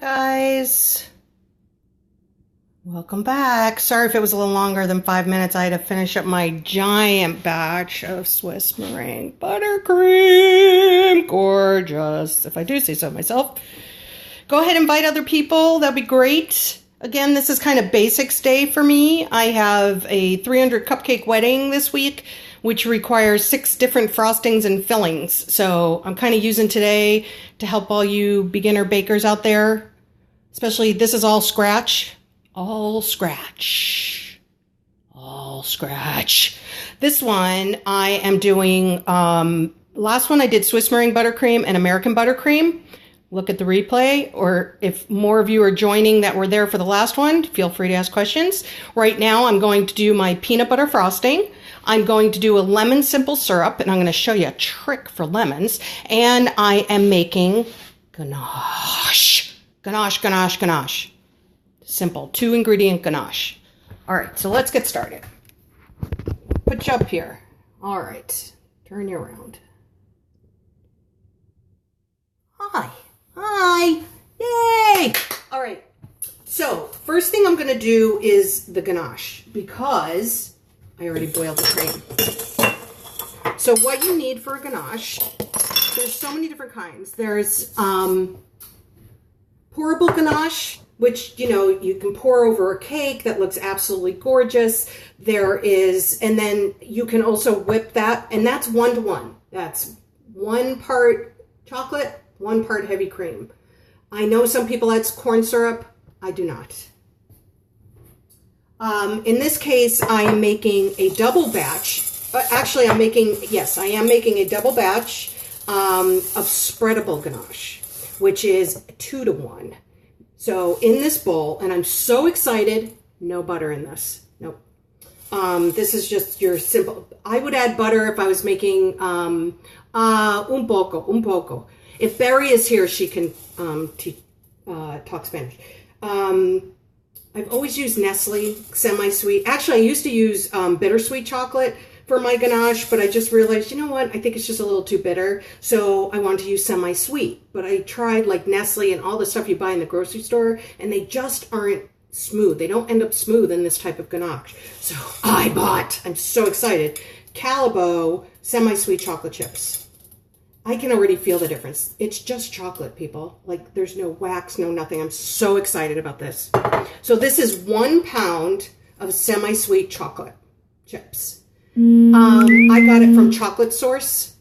Guys, welcome back. Sorry if it was a little longer than 5 minutes. I had to finish up my giant batch of Swiss meringue buttercream. Gorgeous, if I do say so myself. Go ahead and invite other people. That'd be great. Again, this is kind of basics day for me. I have a 300 cupcake wedding this week, which requires 6 different frostings and fillings. So I'm kind of using today to help all you beginner bakers out there. Especially, this is all scratch. All scratch. All scratch. This one I am doing, last one I did Swiss meringue buttercream and American buttercream. Look at the replay, or if more of you are joining that were there for the last one, feel free to ask questions. Right now I'm going to do my peanut butter frosting. I'm going to do a lemon simple syrup, and I'm going to show you a trick for lemons. And I am making ganache. Ganache, ganache, ganache. Simple, 2-ingredient ganache. All right, so let's get started. Put you up here. All right, turn you around. Hi. Hi. Yay. All right. So first thing I'm going to do is the ganache because I already boiled the cream. So what you need for a ganache, there's so many different kinds. There's pourable ganache, which, you know, you can pour over a cake that looks absolutely gorgeous. There is, and then you can also whip that, and that's 1-to-1. That's 1 part chocolate, 1 part heavy cream. I know some people add corn syrup. I do not. In this case, I am making a double batch. Actually, I am making a double batch of spreadable ganache, which is 2-to-1. So in this bowl, and I'm so excited, no butter in this. Nope. This is just your simple. I would add butter if I was making un poco. If Barry is here, she can talk Spanish. I've always used Nestle semi-sweet. Actually, I used to use bittersweet chocolate for my ganache, but I just realized, you know what? I think it's just a little too bitter. So I wanted to use semi-sweet. But I tried like Nestle and all the stuff you buy in the grocery store, and they just aren't smooth. They don't end up smooth in this type of ganache. So I'm so excited, Calabo semi-sweet chocolate chips. I can already feel the difference. It's just chocolate, people. Like, there's no wax, no nothing. I'm so excited about this. So this is 1 pound of semi-sweet chocolate chips. I got it from Chocolate Source.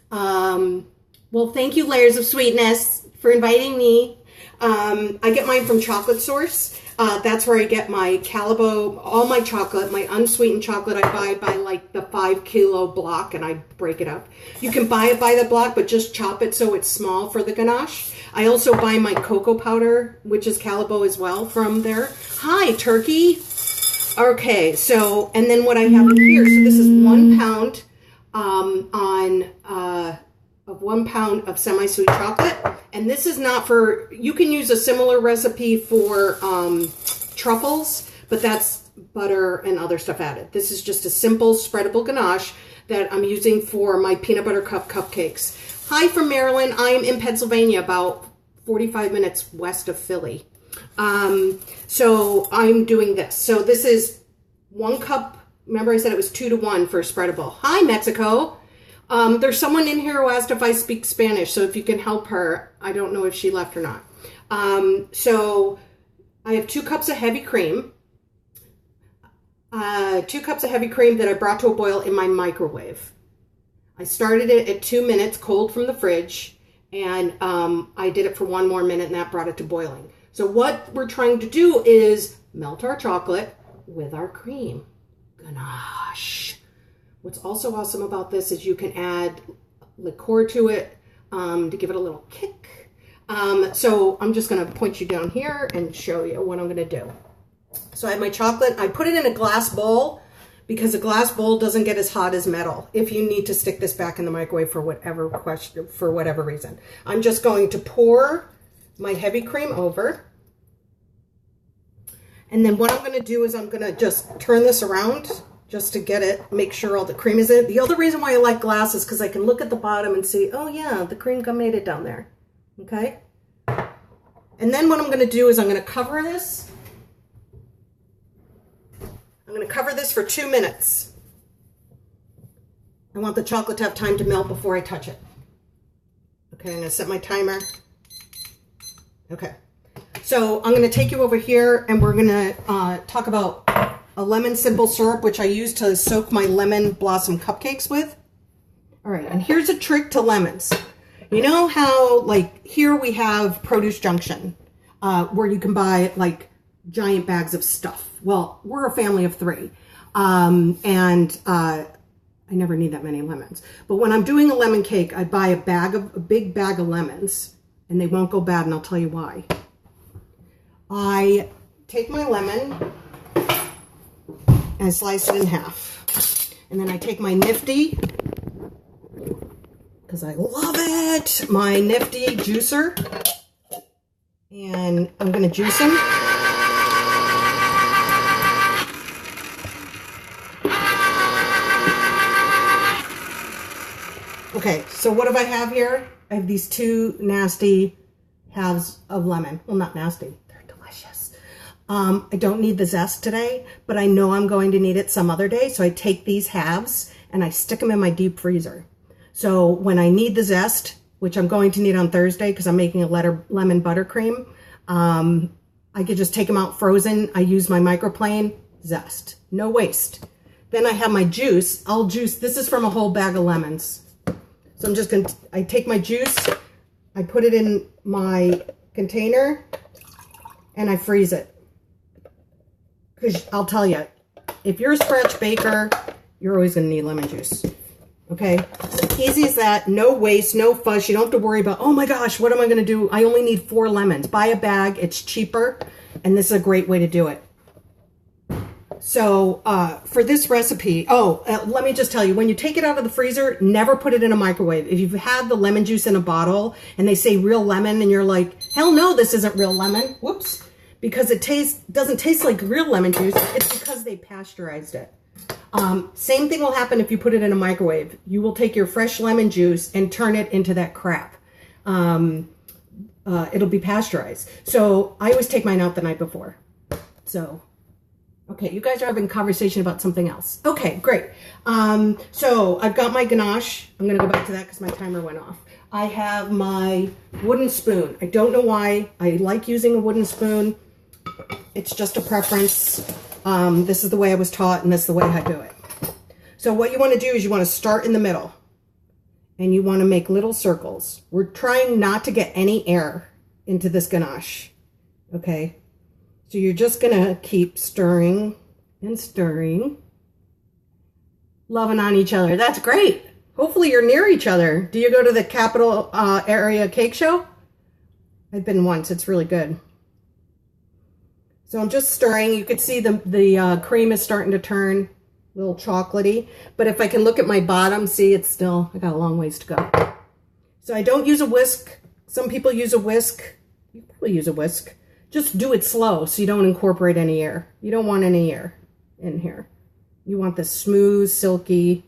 Well, thank you, Layers of Sweetness, for inviting me. I get mine from Chocolate Source. That's where I get my Calabo, all my chocolate, my unsweetened chocolate I buy by like the 5-kilo block, and I break it up. You can buy it by the block, but just chop it so it's small for the ganache. I also buy my cocoa powder, which is Calabo as well, from there. Hi, Turkey. Okay, so, and then what I have in here, so this is 1 pound of 1 pound of semi-sweet chocolate. And this is not for, you can use a similar recipe for truffles, but that's butter and other stuff added. This is just a simple spreadable ganache that I'm using for my peanut butter cup cupcakes. Hi from Maryland. I am in Pennsylvania, about 45 minutes west of Philly. So I'm doing this. So this is 1 cup. Remember I said it was 2-to-1 for spreadable. Hi, Mexico. There's someone in here who asked if I speak Spanish, so if you can help her. I don't know if she left or not. So I have 2 cups of heavy cream. 2 cups of heavy cream that I brought to a boil in my microwave. I started it at 2 minutes cold from the fridge, and I did it for 1 more minute, and that brought it to boiling. So what we're trying to do is melt our chocolate with our cream. Ganache. What's also awesome about this is you can add liqueur to it to give it a little kick. So I'm just going to point you down here and show you what I'm going to do. So I have my chocolate. I put it in a glass bowl because a glass bowl doesn't get as hot as metal if you need to stick this back in the microwave for whatever reason. I'm just going to pour my heavy cream over. And then what I'm going to do is I'm going to just turn this around just to get it, make sure all the cream is in it. The other reason why I like glass is because I can look at the bottom and see, oh yeah, the cream made it down there. Okay? And then what I'm going to do is I'm going to cover this. I'm going to cover this for 2 minutes. I want the chocolate to have time to melt before I touch it. Okay, I'm going to set my timer. Okay, so I'm going to take you over here and we're going to talk about a lemon simple syrup, which I use to soak my lemon blossom cupcakes with. All right, and here's a trick to lemons. You know how, like, here we have Produce Junction, where you can buy, like, giant bags of stuff. Well, we're a family of 3, and I never need that many lemons. But when I'm doing a lemon cake, I buy a big bag of lemons, and they won't go bad, and I'll tell you why. I take my lemon and slice it in half. And then I take my Nifty, because I love it, my Nifty juicer, and I'm going to juice them. Okay, so what do I have here? I have these 2 nasty halves of lemon. Well, not nasty. They're delicious. I don't need the zest today, but I know I'm going to need it some other day. So I take these halves and I stick them in my deep freezer. So when I need the zest, which I'm going to need on Thursday because I'm making a lemon buttercream, I could just take them out frozen. I use my microplane, zest, no waste. Then I have my juice. I'll juice. This is from a whole bag of lemons. So I'm just going to, I take my juice, I put it in my container, and I freeze it. Because I'll tell you, if you're a scratch baker, you're always going to need lemon juice. Okay? Easy as that. No waste, no fuss. You don't have to worry about, oh my gosh, what am I going to do? I only need 4 lemons. Buy a bag. It's cheaper, and this is a great way to do it. So for this recipe, let me just tell you, when you take it out of the freezer, never put it in a microwave. If you've had the lemon juice in a bottle and they say real lemon and you're like, hell no, this isn't real lemon. Whoops. Because it doesn't taste like real lemon juice. It's because they pasteurized it. Same thing will happen if you put it in a microwave. You will take your fresh lemon juice and turn it into that crap. It'll be pasteurized. So I always take mine out the night before. So... okay, you guys are having a conversation about something else. Okay, great. So I've got my ganache. I'm going to go back to that because my timer went off. I have my wooden spoon. I don't know why. I like using a wooden spoon. It's just a preference. This is the way I was taught, and this is the way I do it. So what you want to do is you want to start in the middle, and you want to make little circles. We're trying not to get any air into this ganache, okay? So you're just going to keep stirring and stirring, loving on each other. That's great. Hopefully you're near each other. Do you go to the Capital Area Cake Show? I've been once. It's really good. So I'm just stirring. You can see the cream is starting to turn a little chocolatey. But if I can look at my bottom, see, it's still, I got a long ways to go. So I don't use a whisk. Some people use a whisk. You probably use a whisk. Just do it slow so you don't incorporate any air. You don't want any air in here. You want this smooth, silky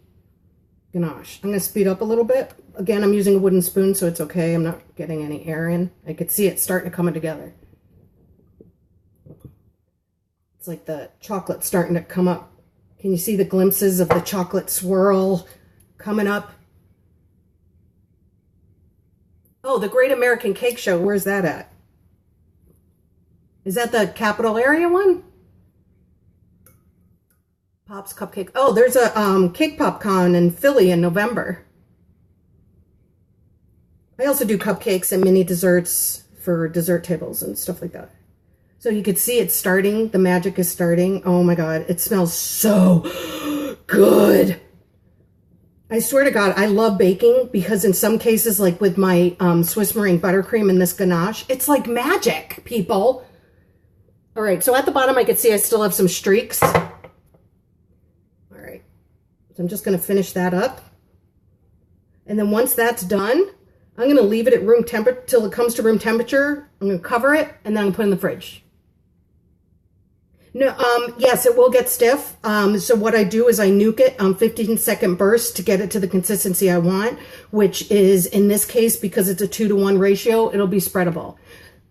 ganache. I'm going to speed up a little bit. Again, I'm using a wooden spoon, so it's okay. I'm not getting any air in. I could see it starting to come together. It's like the chocolate starting to come up. Can you see the glimpses of the chocolate swirl coming up? Oh, the Great American Cake Show. Where's that at? Is that the Capital Area one? Pop's Cupcake. Oh, there's a Cake Pop Con in Philly in November. I also do cupcakes and mini desserts for dessert tables and stuff like that. So you could see it's starting. The magic is starting. Oh my God, it smells so good. I swear to God, I love baking because in some cases, like with my Swiss meringue buttercream and this ganache, it's like magic, people. All right, so at the bottom, I can see I still have some streaks. All right, so I'm just gonna finish that up. And then once that's done, I'm gonna leave it at room temperature till it comes to room temperature. I'm gonna cover it and then I'm gonna put it in the fridge. No, yes, it will get stiff. So what I do is I nuke it on 15-second bursts to get it to the consistency I want, which is in this case, because it's a 2-to-1 ratio, it'll be spreadable.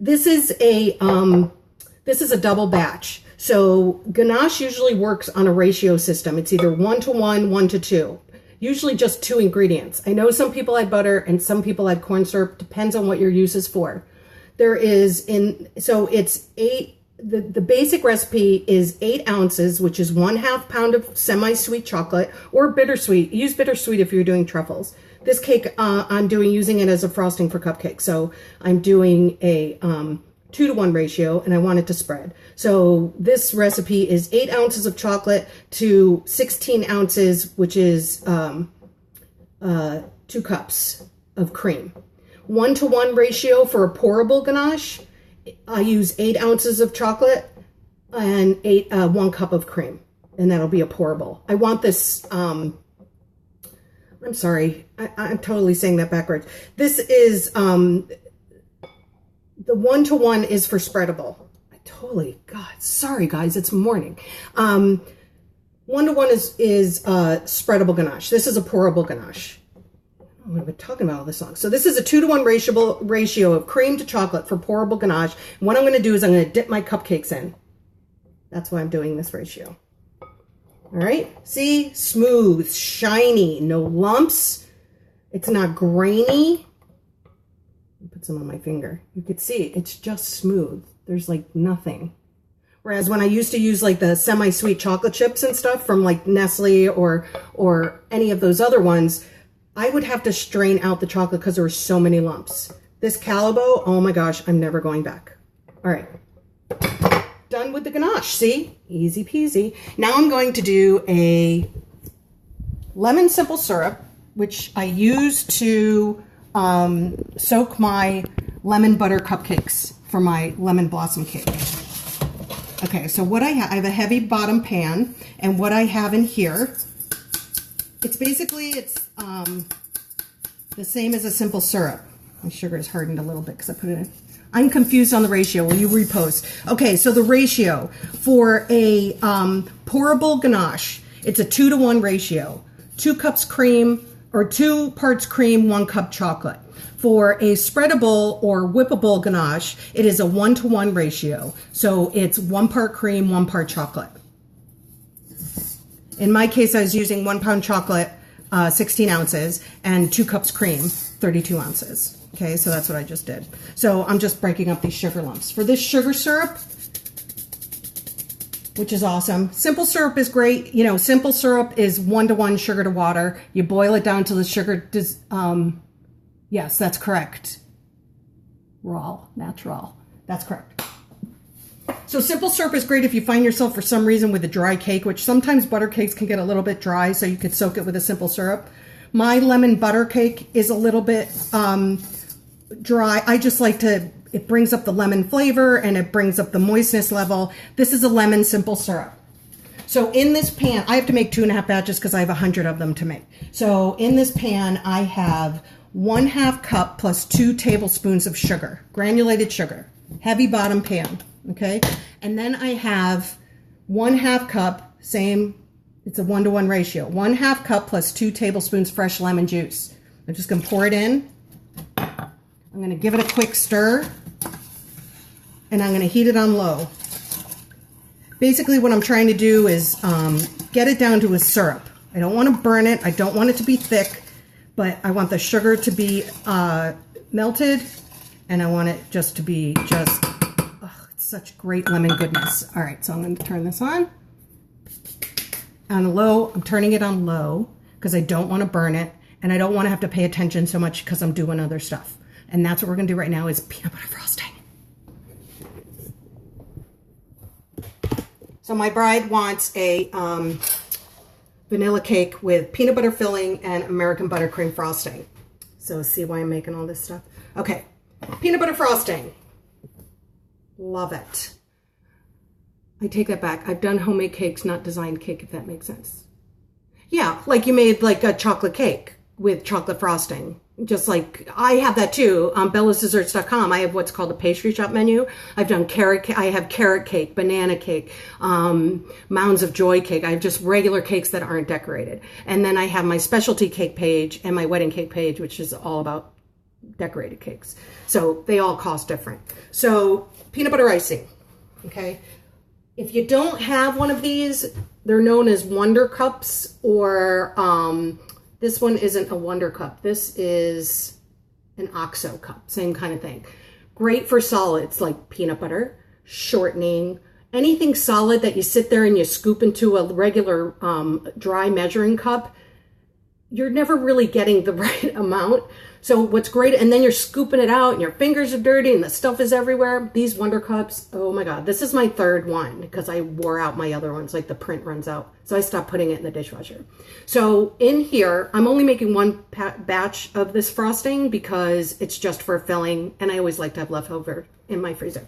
This is a double batch. So Ganache usually works on a ratio system. It's either 1-to-1, 1-to-2. Usually just 2 ingredients. I know some people add butter and some people add corn syrup. Depends on what your use is for. So it's 8, the basic recipe is 8 ounces, which is 1/2 pound of semi-sweet chocolate or bittersweet. Use bittersweet if you're doing truffles. This cake, I'm using it as a frosting for cupcakes. So I'm doing a 2-to-1 ratio, and I want it to spread. So this recipe is 8 ounces of chocolate to 16 ounces, which is 2 cups of cream. 1-to-1 ratio for a pourable ganache. I use 8 ounces of chocolate and 1 cup of cream, and that'll be a pourable. I want this, I'm sorry, I'm totally saying that backwards. This is, the 1-to-1 is for spreadable. God, sorry guys, it's morning. 1-to-1 is spreadable ganache. This is a pourable ganache. Oh, I've been talking about all this long. So this is a 2-to-1 ratio of cream to chocolate for pourable ganache. And what I'm going to do is I'm going to dip my cupcakes in. That's why I'm doing this ratio. All right, see, smooth, shiny, no lumps. It's not grainy. Put some on my finger. You could see it's just smooth. There's like nothing. Whereas when I used to use like the semi-sweet chocolate chips and stuff from like Nestle or any of those other ones, I would have to strain out the chocolate because there were so many lumps. This Calabo, oh my gosh, I'm never going back. All right, done with the ganache. See, easy peasy. Now I'm going to do a lemon simple syrup, which I use to soak my lemon butter cupcakes for my lemon blossom cake. Okay, so what I have a heavy bottom pan, and what I have in here, it's the same as a simple syrup. My sugar is hardened a little bit because I put it in. I'm confused on the ratio. Will you repost? Okay, so the ratio for a pourable ganache, it's a 2-to-1 ratio. 2 cups cream, or 2 parts cream, 1 cup chocolate. For a spreadable or whippable ganache, it is a 1-to-1 ratio. So it's 1 part cream, 1 part chocolate. In my case, I was using 1 pound chocolate, 16 ounces, and 2 cups cream, 32 ounces. Okay, so that's what I just did. So I'm just breaking up these sugar lumps. For this sugar syrup, which is awesome. Simple syrup is great. You know, simple syrup is 1-to-1 sugar to water. You boil it down till the sugar does, yes, that's correct. Raw, natural. That's correct. So simple syrup is great if you find yourself for some reason with a dry cake, which sometimes butter cakes can get a little bit dry, so you could soak it with a simple syrup. My lemon butter cake is a little bit dry. I just like to, it brings up the lemon flavor and it brings up the moistness level. This is a lemon simple syrup. So in this pan, I have to make 2.5 batches because I have 100 of them to make. So in this pan, I have 1/2 cup plus 2 tablespoons of sugar, granulated sugar, heavy bottom pan, okay? And then I have 1/2 cup, same, it's a 1-to-1 ratio, 1/2 cup plus 2 tablespoons fresh lemon juice. I'm just gonna pour it in. I'm gonna give it a quick stir, and I'm gonna heat it on low. Basically what I'm trying to do is get it down to a syrup. I don't wanna burn it, I don't want it to be thick, but I want the sugar to be melted, and I want it just to be it's such great lemon goodness. All right, so I'm going to turn this on low. I'm turning it on low because I don't want to burn it, and I don't want to have to pay attention so much because I'm doing other stuff. And that's what we're going to do right now is peanut butter frosting. So my bride wants a vanilla cake with peanut butter filling and American buttercream frosting. So see why I'm making all this stuff? Okay, peanut butter frosting. Love it. I take that back. I've done homemade cakes, not designed cake, if that makes sense. Yeah, like you made like a chocolate cake with chocolate frosting. Just like I have that too on bellasdesserts.com. I have what's called a pastry shop menu. I've done carrot cake. I have carrot cake, banana cake, mounds of joy cake. I have just regular cakes that aren't decorated. And then I have my specialty cake page and my wedding cake page, which is all about decorated cakes. So they all cost different. So peanut butter icing, okay? If you don't have one of these, they're known as Wonder Cups, or this one isn't a Wonder Cup. This is an OXO cup, same kind of thing. Great for solids like peanut butter, shortening, anything solid that you sit there and you scoop into a regular dry measuring cup. You're never really getting the right amount. So what's great, and then you're scooping it out and your fingers are dirty and the stuff is everywhere. These Wonder Cups, oh my God, this is my third one because I wore out my other ones, like the print runs out. So I stopped putting it in the dishwasher. So in here, I'm only making one batch of this frosting because it's just for filling, and I always like to have leftover in my freezer.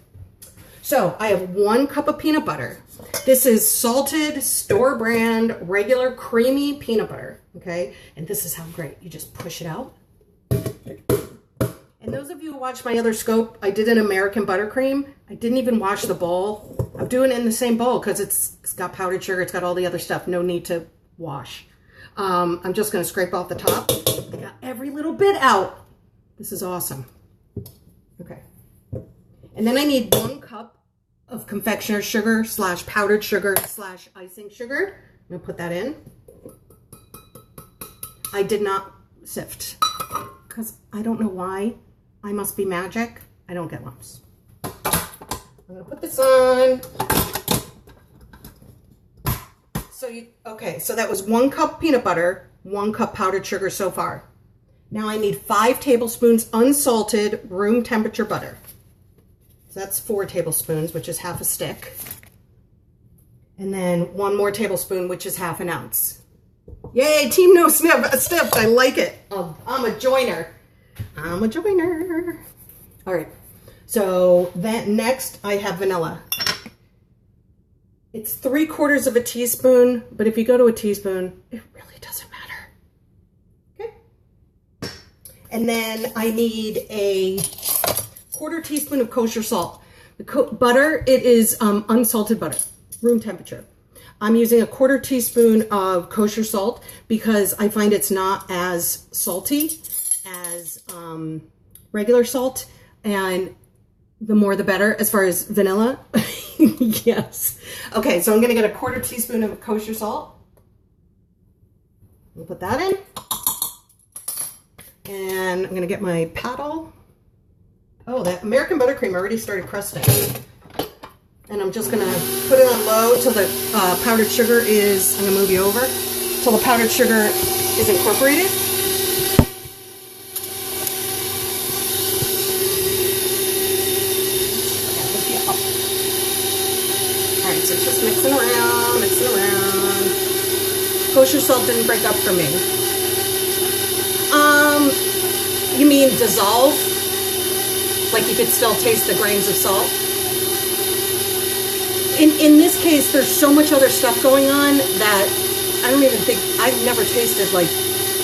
So I have 1 cup of peanut butter. This is salted, store brand, regular creamy peanut butter, okay? And this is how great, you just push it out. And those of you who watched my other scope, I did an American buttercream. I didn't even wash the bowl. I'm doing it in the same bowl because it's got powdered sugar, it's got all the other stuff, no need to wash. I'm just gonna scrape off the top. I got every little bit out. This is awesome. Okay. And then I need 1 cup of confectioner's sugar / powdered sugar / icing sugar. I'm gonna put that in. I did not sift because I don't know why. I must be magic. I don't get lumps. I'm gonna put this on. So so that was 1 cup peanut butter, 1 cup powdered sugar so far. Now I need 5 tablespoons unsalted room temperature butter. So that's 4 tablespoons, which is half a stick. And then 1 more tablespoon, which is half an ounce. Yay, team no snipped. I like it. I'm a joiner. I'm a joiner. All right. So then next I have vanilla. It's 3/4 of a teaspoon, but if you go to a teaspoon, it really doesn't matter. Okay. And then I need a 1/4 teaspoon of kosher salt. The butter, it is unsalted butter, room temperature. I'm using a 1/4 teaspoon of kosher salt because I find it's not as salty as regular salt, and the more the better as far as vanilla. Yes. Okay, so I'm gonna get a 1/4 teaspoon of kosher salt. We'll put that in. And I'm gonna get my paddle. Oh, that American buttercream already started crusting. And I'm just gonna put it on low till the powdered sugar is, I'm gonna move you over, till the powdered sugar is incorporated. All right, so it's just mixing around, mixing around. Kosher salt didn't break up for me. You mean dissolve? Like you could still taste the grains of salt? In this case, there's so much other stuff going on that I don't even think, I've never tasted like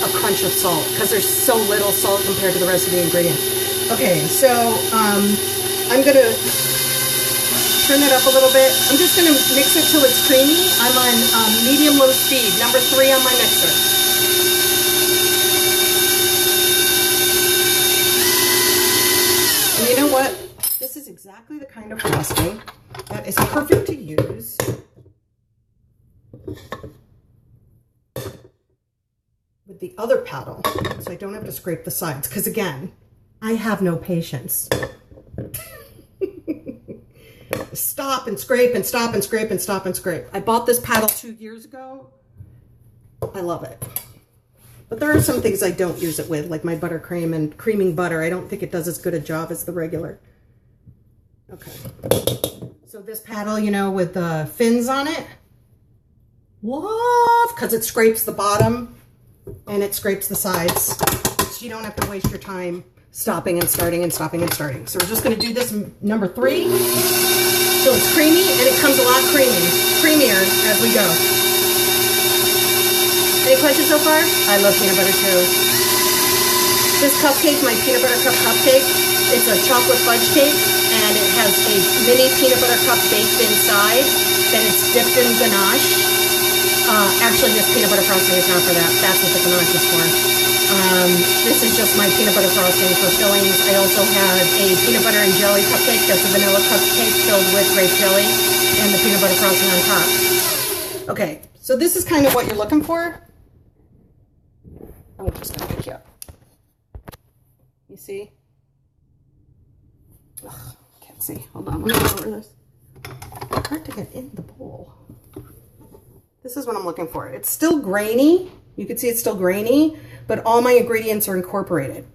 a crunch of salt because there's so little salt compared to the rest of the ingredients. Okay, so I'm gonna turn it up a little bit. I'm just gonna mix it till it's creamy. I'm on medium-low speed, number 3 on my mixer. And you know what? This is exactly the kind of frosting that is perfect to use with the other paddle, so I don't have to scrape the sides, because again, I have no patience. Stop and scrape and stop and scrape and stop and scrape. I bought this paddle 2 years ago. I love it. But there are some things I don't use it with, like my buttercream and creaming butter. I don't think it does as good a job as the regular. Okay. So this paddle, you know, with the fins on it, love, because it scrapes the bottom and it scrapes the sides. So you don't have to waste your time stopping and starting and stopping and starting. So we're just going to do this number 3. So it's creamy and it comes a lot creamier as we go. Any questions so far? I love peanut butter too. This cupcake, my peanut butter cup cupcake, it's a chocolate fudge cake, and it has a mini peanut butter cup baked inside. Then it's dipped in ganache. Actually, this peanut butter frosting is not for that. That's what the ganache is for. This is just my peanut butter frosting for fillings. I also had a peanut butter and jelly cupcake. That's a vanilla cupcake filled with grape jelly and the peanut butter frosting on top. Okay, so this is kind of what you're looking for. I'm just going to pick you up. You see? Ugh, can't see. Hold on, let me go over this. It's hard to get in the bowl. This is what I'm looking for. It's still grainy. You can see it's still grainy, but all my ingredients are incorporated.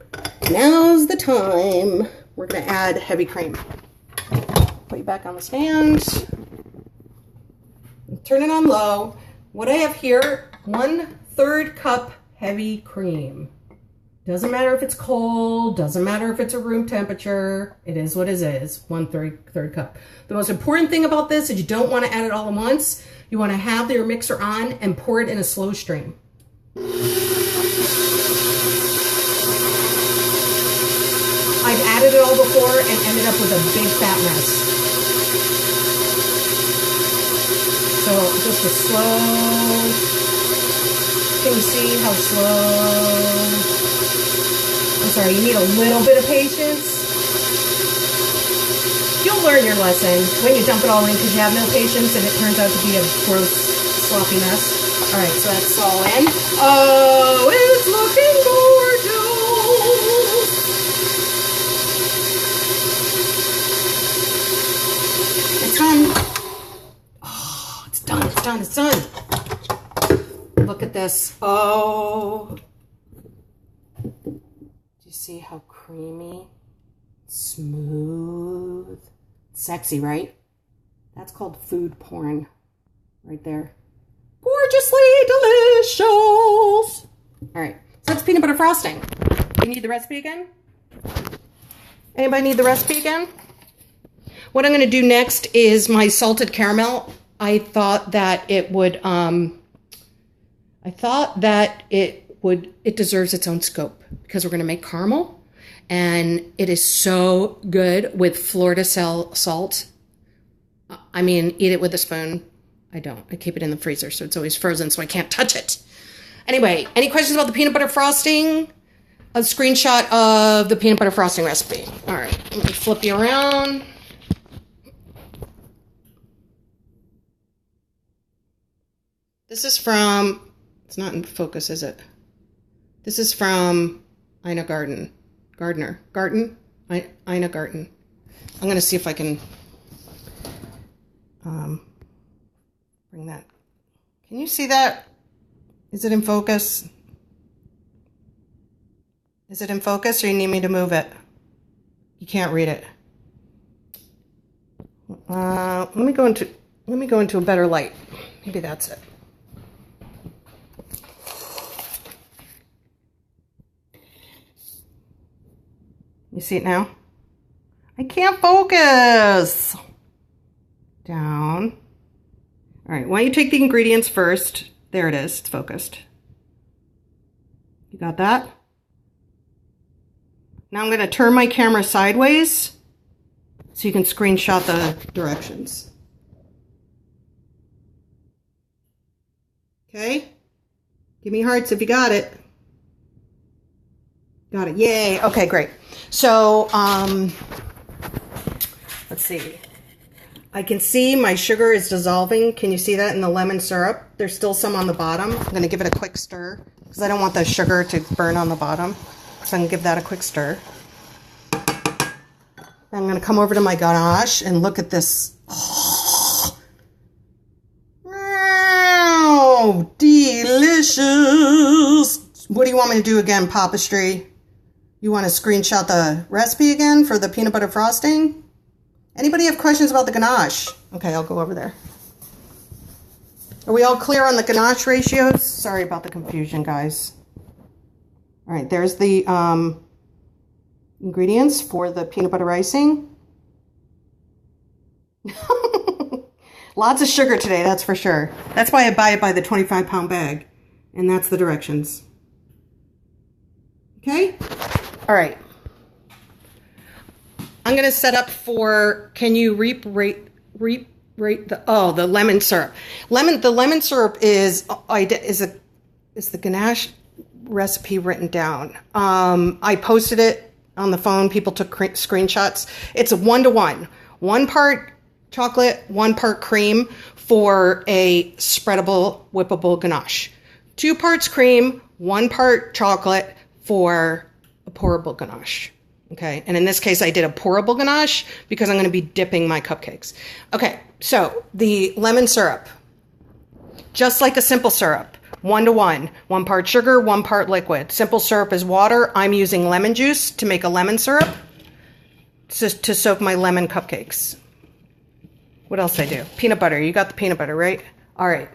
Now's the time. We're gonna add heavy cream. Put you back on the stand. Turn it on low. What I have here, 1/3 cup heavy cream. Doesn't matter if it's cold, doesn't matter if it's a room temperature. It is what it is, 1/3 cup. The most important thing about this is you don't want to add it all at once. You want to have your mixer on and pour it in a slow stream. I've added it all before and ended up with a big fat mess. So just a slow, can you see how slow? I'm sorry, you need a little bit of patience. You'll learn your lesson when you dump it all in because you have no patience and it turns out to be a gross, sloppy mess. All right, so that's all in. Oh, it's looking gorgeous. It's done. Oh, it's done, it's done, it's done. Look at this. Oh. Do you see how creamy, smooth, sexy, right? That's called food porn right there. Gorgeously delicious. All right, so that's peanut butter frosting. You need the recipe again? Anybody need the recipe again? What I'm going to do next is my salted caramel. I thought that it would, it deserves its own scope because we're going to make caramel and it is so good with Florida salt. I mean, eat it with a spoon. I don't. I keep it in the freezer, so it's always frozen, so I can't touch it. Anyway, any questions about the peanut butter frosting? A screenshot of the peanut butter frosting recipe. All right, let me flip you around. This is from, it's not in focus, is it? This is from Ina Garten. Ina Garten. I'm going to see if I can bring that. Can you see that? Is it in focus? Is it in focus or you need me to move it? You can't read it. Let me go into a better light. Maybe that's it. You see it now? I can't focus. Down. All right, why don't you take the ingredients first? There it is, it's focused. You got that? Now I'm going to turn my camera sideways so you can screenshot the directions. Okay? Give me hearts if you got it. Got it. Yay. Okay, great. So, let's see. I can see my sugar is dissolving. Can you see that in the lemon syrup? There's still some on the bottom. I'm going to give it a quick stir because I don't want the sugar to burn on the bottom. So I'm going to give that a quick stir. I'm going to come over to my ganache and look at this. Oh, delicious. What do you want me to do again, Papistry? You want to screenshot the recipe again for the peanut butter frosting? Anybody have questions about the ganache? Okay, I'll go over there. Are we all clear on the ganache ratios? Sorry about the confusion, guys. All right, there's the ingredients for the peanut butter icing. Lots of sugar today, that's for sure. That's why I buy it by the 25-pound bag. And that's the directions. Okay? All right. I'm going to set up for, can you rate the, oh, the lemon syrup. The lemon syrup is the Ganache. recipe written down. I posted it on the phone. People took screenshots. It's a 1-to-1. 1 part chocolate, 1 part cream for a spreadable, whippable ganache. 2 parts cream, 1 part chocolate for a pourable ganache. Okay, and in this case, I did a pourable ganache because I'm going to be dipping my cupcakes. Okay, so the lemon syrup, just like a simple syrup, 1-to-1, 1 part sugar, 1 part liquid. Simple syrup is water. I'm using lemon juice to make a lemon syrup to soak my lemon cupcakes. What else did I do? Peanut butter. You got the peanut butter, right? All right.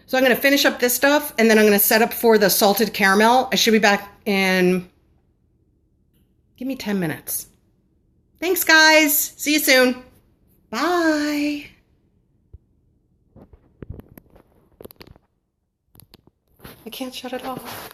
So I'm going to finish up this stuff, and then I'm going to set up for the salted caramel. I should be back in... Give me 10 minutes. Thanks, guys. See you soon. Bye. I can't shut it off.